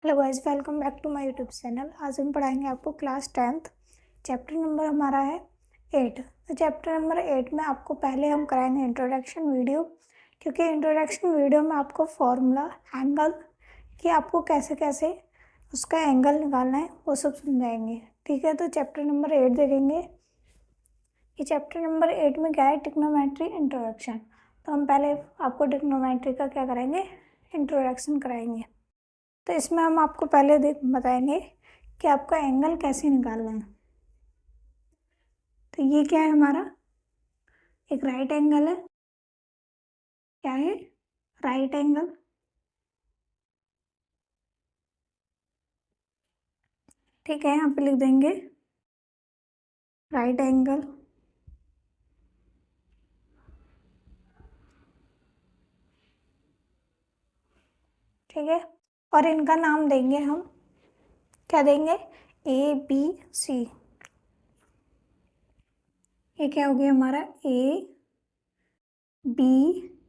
Hello guys, welcome back to my YouTube channel. आज हम पढ़ाएंगे आपको क्लास 10th। चैप्टर नंबर हमारा है 8। तो चैप्टर नंबर 8 में आपको पहले हम कराएंगे इंट्रोडक्शन वीडियो, क्योंकि इंट्रोडक्शन वीडियो में आपको फॉर्मूला, एंगल कि आपको कैसे कैसे उसका एंगल निकालना है वो सब समझाएंगे। ठीक है, तो चैप्टर नंबर 8 देखेंगे। ये चैप्टर नंबर 8 में क्या है, ट्रिग्नोमेट्री इंट्रोडक्शन। तो हम पहले आपको ट्रिग्नोमेट्री का क्या कराएंगे, इंट्रोडक्शन कराएंगे। तो इसमें हम आपको पहले बताएंगे कि आपका एंगल कैसे निकालना है। तो ये क्या है, हमारा एक राइट एंगल है। क्या है? Right angle. ठीक है, यहाँ पे लिख देंगे राइट एंगल। ठीक है, और इनका नाम देंगे हम, क्या देंगे, ए बी सी। ये क्या हो गया हमारा, ए बी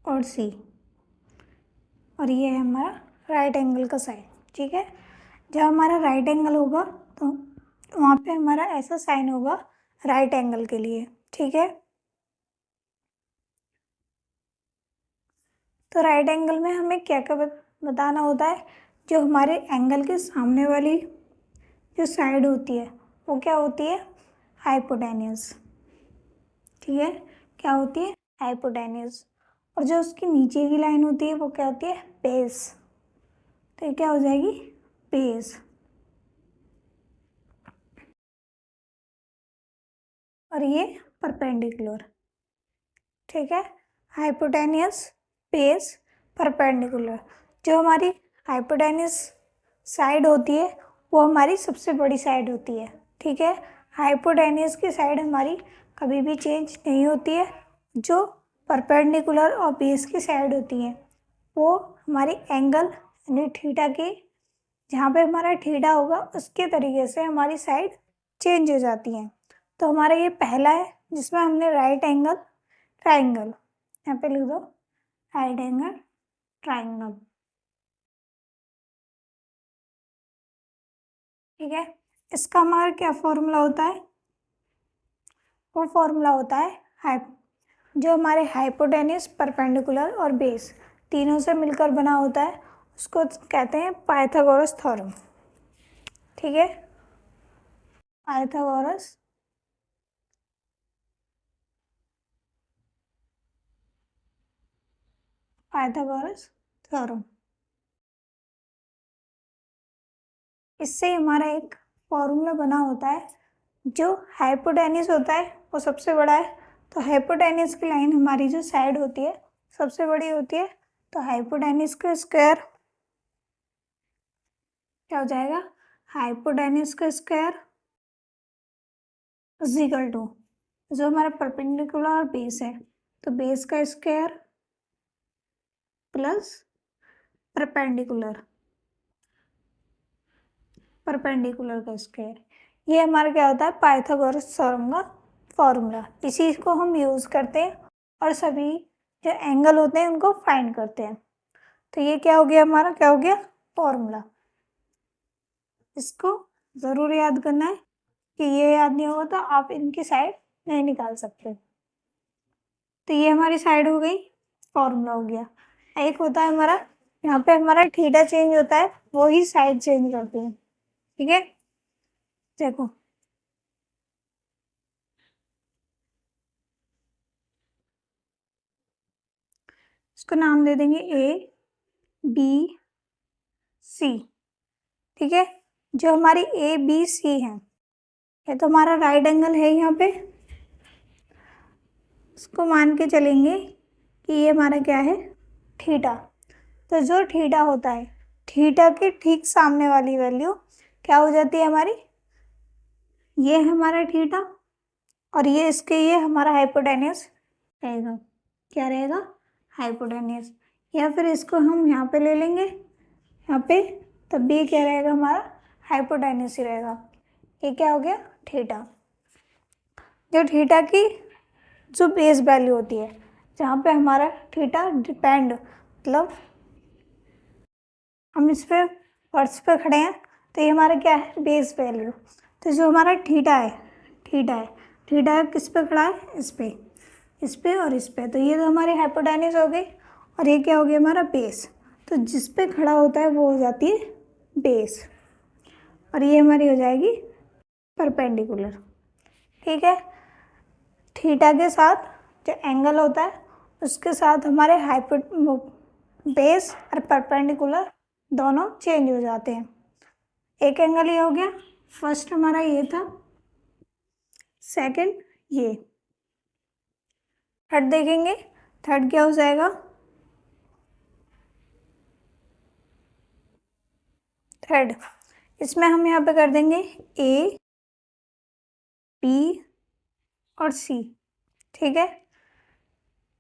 और सी, और ये है हमारा राइट एंगल का साइन। ठीक है, जब हमारा राइट एंगल होगा तो वहाँ पे हमारा ऐसा साइन होगा राइट एंगल के लिए। ठीक है, तो राइट एंगल में हमें क्या क्या बताना होता है। जो हमारे एंगल के सामने वाली जो साइड होती है वो क्या होती है, हाइपोटेन्यूज। ठीक है, क्या होती है, हाइपोटेन्यूज। और जो उसकी नीचे की लाइन होती है वो क्या होती है, बेस। तो ये क्या हो जाएगी, बेस। और ये परपेंडिकुलर। ठीक है, हाइपोटेन्यूस, बेस, परपेंडिकुलर। जो हमारी हाइपोटेन्यूस साइड होती है वो हमारी सबसे बड़ी साइड होती है। ठीक है, हाइपोटेन्यूस की साइड हमारी कभी भी चेंज नहीं होती है। जो परपेंडिकुलर और बेस की साइड होती है वो हमारी एंगल यानी थीटा की, जहाँ पे हमारा थीटा होगा उसके तरीके से हमारी साइड चेंज हो जाती है। तो हमारा ये पहला है जिसमें हमने राइट एंगल ट्राइंगल, यहाँ पे लिख दो राइट एंगल ट्राइंगल। ठीक है, इसका हमारा क्या फॉर्मूला होता है, वो फॉर्मूला होता है जो हमारे हाइपोटेन्यूस, परपेंडिकुलर और बेस तीनों से मिलकर बना होता है उसको कहते हैं पाइथागोरस थ्योरम। ठीक है, पाइथागोरस पाइथागोरस थ्योरम। इससे हमारा एक फॉर्मूला बना होता है। जो हाइपोटेन्यूस होता है वो सबसे बड़ा है, तो हाइपोटेन्यूस की लाइन हमारी जो साइड होती है सबसे बड़ी होती है। तो हाइपोटेन्यूस का स्क्वायर क्या हो जाएगा, हाइपोटेन्यूस का स्क्वायर इज इक्वल टू जो हमारा परपेंडिकुलर और बेस है, तो बेस का स्क्वायर प्लस परपेंडिकुलर परपेंडिकुलर का स्क्वायर। ये हमारा क्या होता है, पाइथागोरस थ्योरम का फॉर्मूला। इसी को हम यूज़ करते हैं और सभी जो एंगल होते हैं उनको फाइंड करते हैं। तो ये क्या हो गया हमारा, क्या हो गया, फॉर्मूला। इसको ज़रूर याद करना है, कि ये याद नहीं होगा तो आप इनकी साइड नहीं निकाल सकते। तो ये हमारी साइड हो गई, फॉर्मूला हो गया। एक होता है हमारा, यहाँ पे हमारा थीटा चेंज होता है, वो ही साइड चेंज करती है। ठीक है, देखो इसको नाम दे देंगे ए बी सी। ठीक है, जो हमारी ए बी सी है, ये तो हमारा राइट एंगल है। यहाँ पे इसको मान के चलेंगे कि ये हमारा क्या है, थीटा। तो जो थीटा होता है, थीटा के ठीक सामने वाली वैल्यू क्या हो जाती है हमारी, ये हमारा थीटा, और ये इसके ये हमारा हाइपोटेन्यूस रहेगा। क्या रहेगा, हाइपोटेन्यूस। या फिर इसको हम यहाँ पे ले लेंगे, यहाँ पे, तब भी क्या रहेगा हमारा, हाइपोटेन्यूस ही रहेगा। ये क्या हो गया, थीटा। जो थीटा की जो बेस वैल्यू होती है, जहाँ पे हमारा थीटा डिपेंड, मतलब हम इस पर फर्श पे खड़े हैं, तो ये हमारा क्या है, बेस वैल्यू। तो जो हमारा थीटा किस पे खड़ा है, इस पे और इस पे। तो ये तो हमारी हाइपोटेन्यूज हो गई, और ये क्या हो गया, हमारा बेस। तो जिस पे खड़ा होता है वो हो जाती है बेस, और ये हमारी हो जाएगी परपेंडिकुलर। ठीक है, थीटा के साथ जो एंगल होता है उसके साथ हमारे बेस और परपेंडिकुलर दोनों चेंज हो जाते हैं। एक एंगल ये हो गया, फर्स्ट हमारा ये था, सेकंड ये। थर्ड देखेंगे, थर्ड क्या हो जाएगा, थर्ड इसमें हम यहाँ पे कर देंगे ए, बी और सी। ठीक है,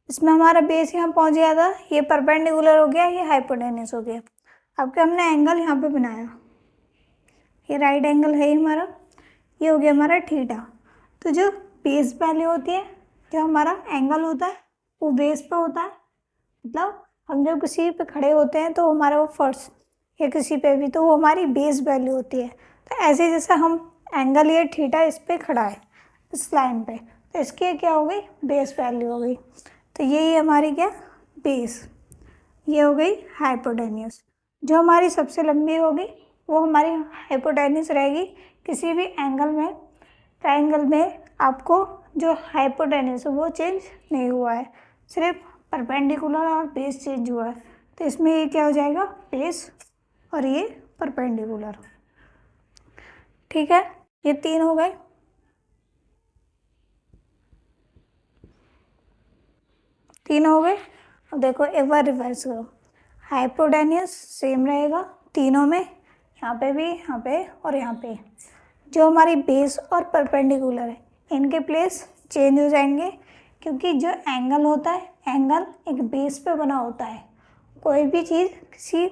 इसमें हमारा बेस यहाँ पहुँच गया था, ये परपेंडिकुलर हो गया, ये हाइपोटेन्यूज हो गया। अब क्या हमने एंगल यहाँ पे बनाया, ये राइट एंगल है हमारा, ये हो गया हमारा थीटा। तो जो बेस वैल्यू होती है, जो हमारा एंगल होता है वो बेस पे होता है, मतलब हम जब किसी पे खड़े होते हैं तो हमारा वो फर्श या किसी पे भी, तो वो हमारी बेस वैल्यू होती है। तो ऐसे जैसे हम एंगल, ये थीटा इस पे खड़ा है इस लाइन पे, तो इसकी क्या हो गई, बेस वैल्यू हो गई। तो यही हमारी क्या, बेस। ये हो गई हाइपोटेन्यूज। जो हमारी सबसे लंबी होगी वो हमारी हाइपोटेन्यूज रहेगी। किसी भी एंगल में, ट्रायंगल में आपको जो हाइपोटेन्यूज है वो चेंज नहीं हुआ है, सिर्फ परपेंडिकुलर और बेस चेंज हुआ है। तो इसमें ये क्या हो जाएगा, बेस, और ये परपेंडिकुलर। ठीक है, ये तीन हो गए। अब देखो एक बार रिवर्स करो, हाइपोटेन्यूज सेम रहेगा तीनों में, यहाँ पे भी, यहाँ पे और यहाँ पे। जो हमारी बेस और परपेंडिकुलर है इनके प्लेस चेंज हो जाएंगे, क्योंकि जो एंगल होता है, एंगल एक बेस पे बना होता है। कोई भी चीज़ किसी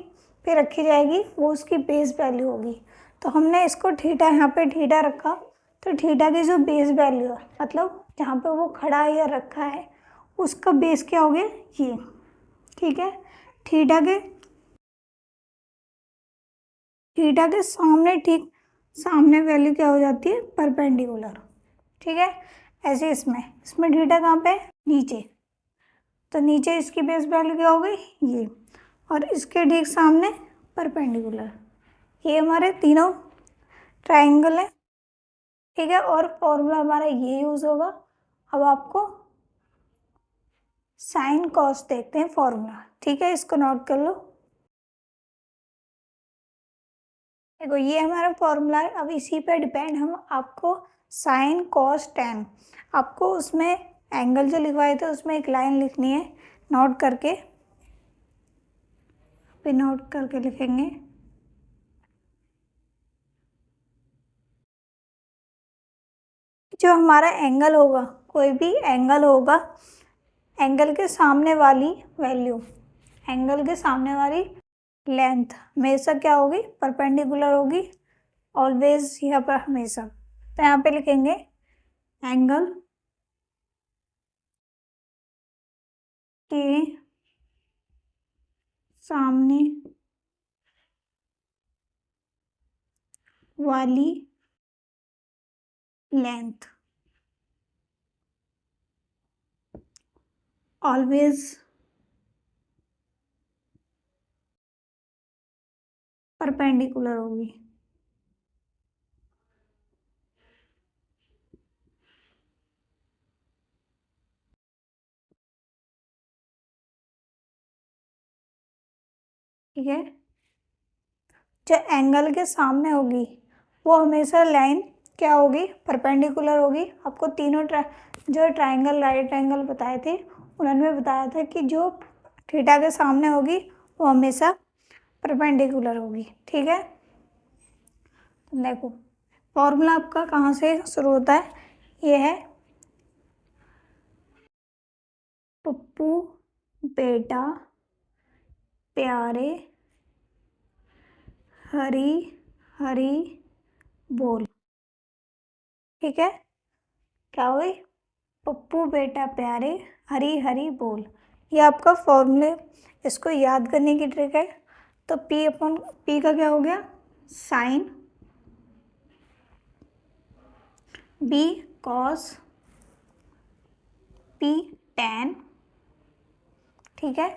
पे रखी जाएगी वो उसकी बेस वैल्यू होगी। तो हमने इसको थीटा, यहाँ पे थीटा रखा, तो थीटा की जो बेस वैल्यू है, मतलब जहाँ पे वो खड़ा है या रखा है, उसका बेस क्या हो गया, ये। ठीक है, थीटा के सामने, ठीक सामने वैल्यू क्या हो जाती है, परपेंडिकुलर। ठीक है, ऐसे इसमें थीटा कहाँ पे, नीचे, तो नीचे इसकी बेस वैल्यू क्या हो गई, ये, और इसके ठीक सामने परपेंडिकुलर। ये हमारे तीनों ट्रायंगल है। ठीक है, और फॉर्मूला हमारा ये यूज़ होगा। अब आपको साइन कॉस देखते हैं फॉर्मूला। ठीक है, इसको नोट कर लो। देखो ये हमारा फॉर्मूला है, अब इसी पे डिपेंड हम आपको साइन कॉस टेन, आपको उसमें एंगल जो लिखवाए थे उसमें एक लाइन लिखनी है, नोट करके, फिर नोट करके लिखेंगे। जो हमारा एंगल होगा, कोई भी एंगल होगा, एंगल के सामने वाली वैल्यू, एंगल के सामने वाली लेंथ हमेशा क्या होगी, परपेंडिकुलर होगी, ऑलवेज, यहाँ पर हमेशा। तो यहाँ पे लिखेंगे एंगल के सामने वाली लेंथ ऑलवेज परपेंडिकुलर होगी। ठीक है, जो एंगल के सामने होगी वो हमेशा लाइन क्या होगी, परपेंडिकुलर होगी। आपको तीनों जो ट्रायंगल, राइट एंगल बताए थे उन्होंने बताया था कि जो थीटा के सामने होगी वो हमेशा परपेंडिकुलर होगी। ठीक है, देखो फॉर्मूला आपका कहाँ से शुरू होता है, ये है पप्पू बेटा प्यारे हरी हरी बोल। ठीक है, क्या हुई, पप्पू बेटा प्यारे हरी हरी बोल। ये आपका फॉर्मूले, इसको याद करने की ट्रिक है। तो पी अपॉन पी का क्या हो गया, sine, B cos, P tan, ठीक है,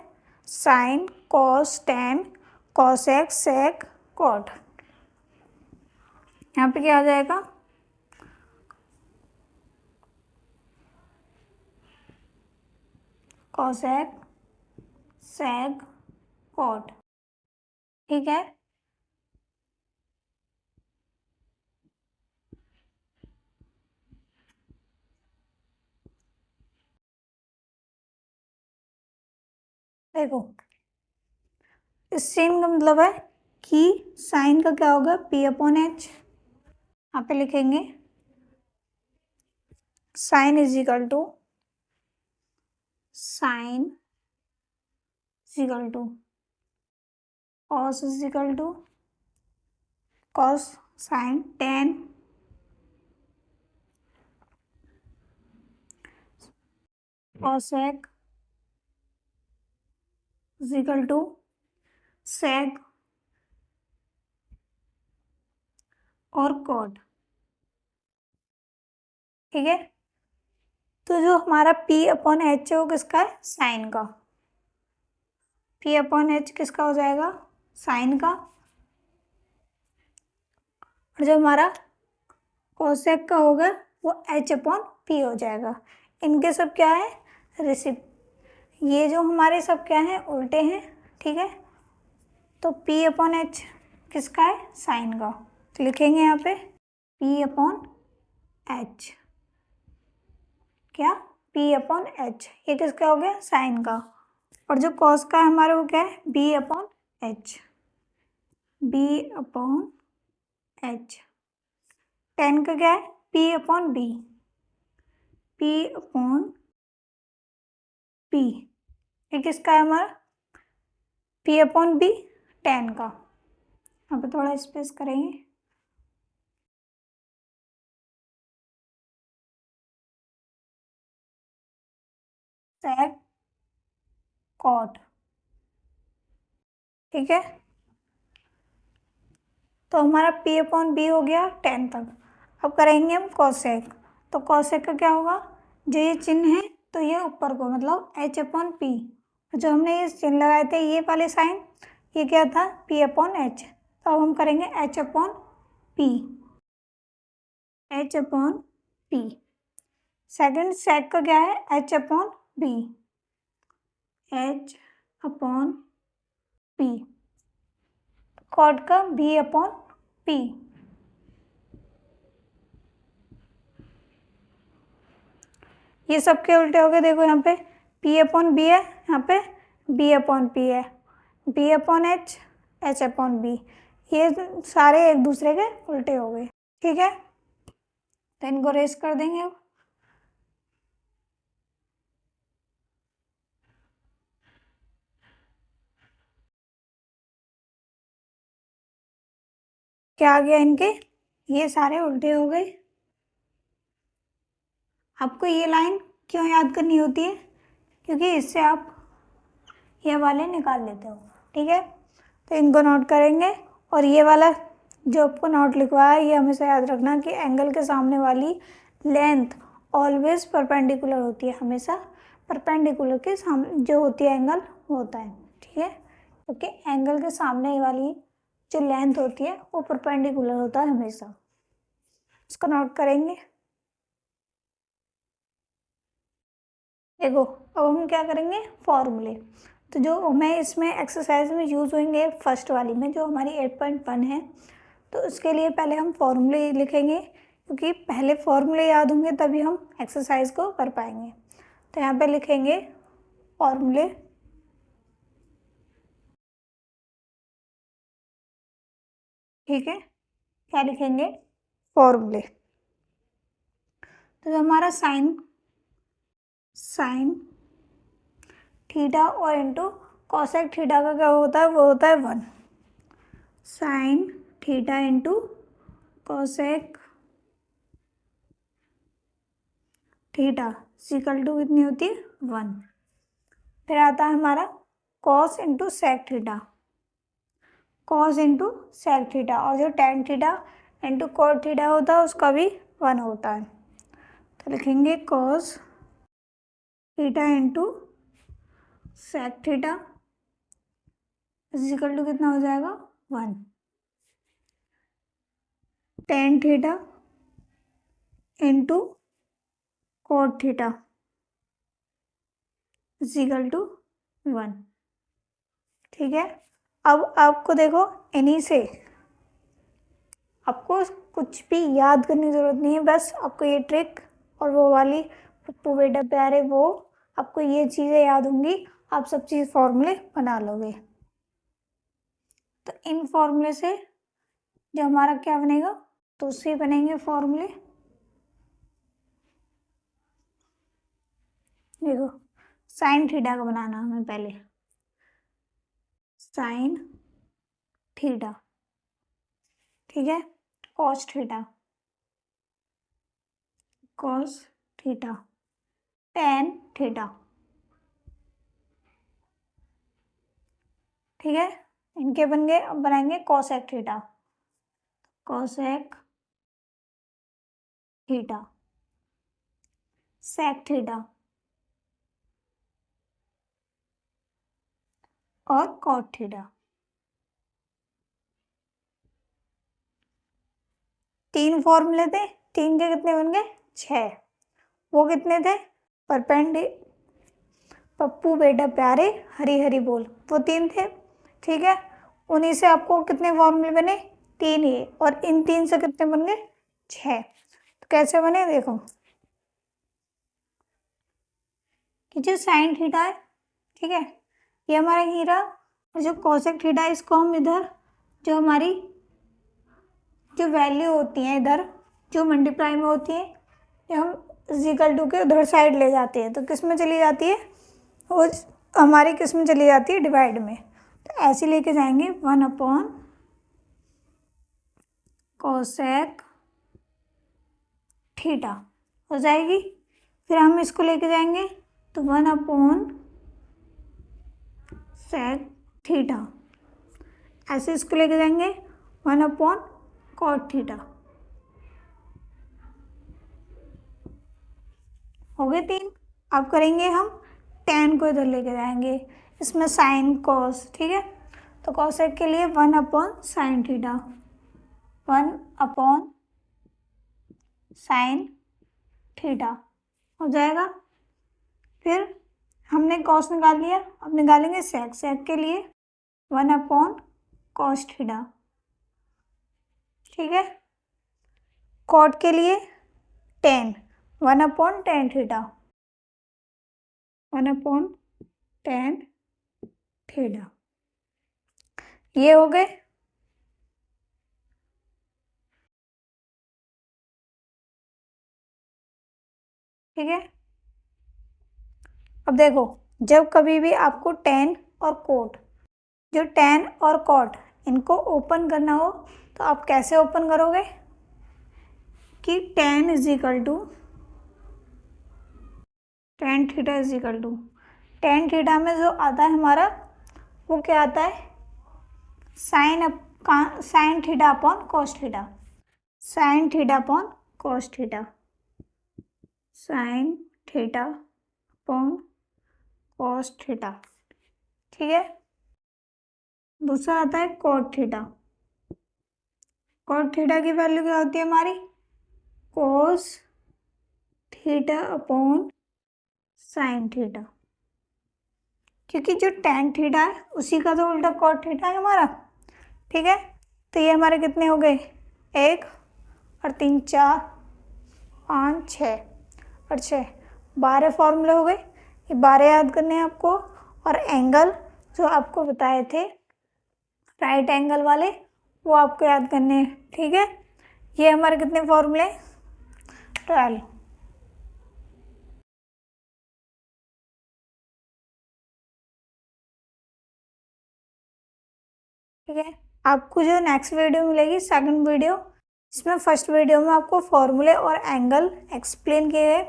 sine cos tan cosec sec cot. यहाँ पे क्या आ जाएगा, कॉसेक सेक कॉट, ठीक है। देखो इस सीन का मतलब है कि साइन का क्या होगा, पी अपॉन एच। यहाँ पे लिखेंगे sine is equal to sine is equal to cos is equal to cos sine tan cosec is equal to sec और कॉट, ठीक है। तो जो हमारा P अपॉन एच है वो किसका है, साइन का। P अपॉन एच किसका हो जाएगा, साइन का। और जो हमारा कोसेक का होगा वो H अपॉन P हो जाएगा। इनके सब क्या है, रेसिप, ये जो हमारे सब क्या है, उल्टे हैं, ठीक है। तो P अपॉन एच किसका है, साइन का। तो लिखेंगे यहाँ पे P अपॉन एच, क्या, P अपॉन एच, ये किसका हो गया, साइन का। और जो कॉस का है हमारा वो क्या है, B upon H, B upon H. Ten का क्या है, P upon B, P upon P, ये किसका है हमारा, P अपॉन B, टेन का। यहाँ पे थोड़ा स्पेस करेंगे, सेक कॉट, ठीक है। तो हमारा P अपॉन बी हो गया टेन तक। अब करेंगे हम कॉसेक। तो कॉसेक का क्या होगा, जो ये चिन्ह है तो ये ऊपर को मतलब H अपॉन पी, जो हमने ये चिन्ह लगाए थे ये वाले साइन, ये क्या था, P अपॉन एच। तो अब हम करेंगे H upon P, H upon P. Second sec का क्या है, H upon B, H upon P. Cot का B अपॉन पी। ये सबके उल्टे हो गए, देखो यहाँ पे P अपॉन बी है, यहाँ पे B अपॉन पी है, B upon H, H upon B, ये सारे एक दूसरे के उल्टे हो गए, ठीक है। तो इनको रेस कर देंगे अब। क्या आ गया इनके, ये सारे उल्टे हो गए। आपको ये लाइन क्यों याद करनी होती है, क्योंकि इससे आप ये वाले निकाल लेते हो, ठीक है। तो इनको नोट करेंगे। और ये वाला जो आपको नोट लिखवाया है ये हमेशा याद रखना कि एंगल के सामने वाली लेंथ ऑलवेज परपेंडिकुलर होती है, हमेशा परपेंडिकुलर के सामने जो होती है एंगल होता है, ठीक है। क्योंकि एंगल के सामने वाली जो लेंथ होती है वो परपेंडिकुलर होता है हमेशा, इसको नोट करेंगे। देखो अब हम क्या करेंगे, फॉर्मूले। तो जो हमें इसमें एक्सरसाइज में यूज़ होंगे फर्स्ट वाली में जो हमारी 8.1 है, तो उसके लिए पहले हम फॉर्मूले लिखेंगे, क्योंकि पहले फॉर्मूले याद होंगे तभी हम एक्सरसाइज को कर पाएंगे। तो यहाँ पे लिखेंगे फॉर्मूले, ठीक है। क्या लिखेंगे, फॉर्मूले। तो जो हमारा साइन साइन थीटा और इंटू कॉसेक थीटा का क्या होता है, वो होता है 1। Sine theta into cosec theta equal to कितनी होती है, 1। फिर आता है हमारा cos into sec theta, cos into sec theta, और जो tan theta into cot theta होता है उसका भी 1 होता है। तो लिखेंगे cos theta into sec theta equal to कितना हो जाएगा 1। Ten theta into cot theta equal to 1। ठीक है, अब आपको देखो इन्हीं से आपको कुछ भी याद करने की ज़रूरत नहीं है, बस आपको ये ट्रिक और वो वाली पप्पू बेटा प्यारे वो आपको ये चीज़ें याद होंगी, आप सब चीज़ फॉर्मूले बना लोगे। तो इन फॉर्मूले से जो हमारा क्या बनेगा, तो उससे बनेंगे फॉर्मूले। देखो साइन थीटा का बनाना हमें पहले, साइन थीटा, ठीक है, cos theta, cos theta, tan theta, ठीक है, इनके बन गए। अब बनाएंगे cosec theta, cosec theta, sec theta और कॉट थीटा। तीन फॉर्मूले थे, तीन के कितने बन गए 6। वो कितने थे, पप्पू बेटा प्यारे हरी हरी बोल, वो 3 थे। ठीक है, उन्हीं से आपको कितने फॉर्मूले बने 3 ही, और इन 3 से कितने बन गए 6। तो कैसे बने देखो, कि जो साइन थीटा है, ठीक है, ये हमारा हीरा, और जो कोसेक थीटा है इसको हम इधर जो हमारी जो वैल्यू होती है इधर जो मल्टीप्लाई में होती है, ये हम इक्वल टू के उधर साइड ले जाते हैं, तो किस में चली जाती है, वो हमारी किस में चली जाती है डिवाइड में। तो ऐसे लेके जाएंगे 1 अपॉन कोसेक थीटा हो जाएगी। फिर हम इसको लेके जाएंगे तो 1 अपॉन सेक थीटा, ऐसे इसको लेके जाएंगे 1 अपॉन कॉट थीटा, हो गए 3। अब करेंगे हम टेन को इधर लेके जाएंगे, इसमें साइन कॉस, ठीक है, तो कॉसेक के लिए 1 upon sine theta, 1 upon sine theta हो जाएगा। फिर हमने कॉस निकाल लिया, अब निकालेंगे सेक, सेक के लिए 1 अपॉन कॉस थीटा, ठीक है, कॉट के लिए 10, 1 upon tan theta, 1 upon tan theta, ये हो गए। ठीक है, अब देखो जब कभी भी आपको टेन और कोट, जो टेन और कॉट इनको ओपन करना हो तो आप कैसे ओपन करोगे, कि tan is equal to tan theta is equal to tan theta में जो आता है हमारा वो क्या आता है, sine theta upon cos theta, sine theta upon cos theta, sine theta upon cos theta, ठीक है। दूसरा आता है कॉट थीटा, कॉट थीटा की वैल्यू क्या होती है हमारी, cos theta upon sine theta, क्योंकि जो टेन थीटा है उसी का तो उल्टा कॉट थीटा है हमारा। ठीक है, तो ये हमारे कितने हो गए, 1 और 3 4 5 6 और 6 12 फॉर्मूले हो गए। ये 12 याद करने हैं आपको, और एंगल जो आपको बताए थे राइट एंगल वाले वो आपको याद करने हैं। ठीक है, ये हमारे कितने फॉर्मूले 12। ठीक है, आपको जो नेक्स्ट वीडियो मिलेगी सेकंड वीडियो, इसमें फर्स्ट वीडियो में आपको फॉर्मूले और एंगल एक्सप्लेन किए हैं,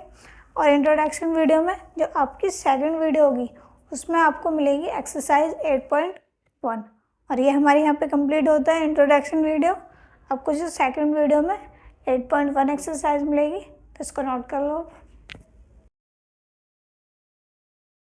और इंट्रोडक्शन वीडियो में जो आपकी सेकंड वीडियो होगी उसमें आपको मिलेगी एक्सरसाइज 8.1, और ये हमारे यहाँ पे कंप्लीट होता है इंट्रोडक्शन वीडियो। आपको जो सेकंड वीडियो में 8.1 एक्सरसाइज मिलेगी, तो इसको नोट कर लो।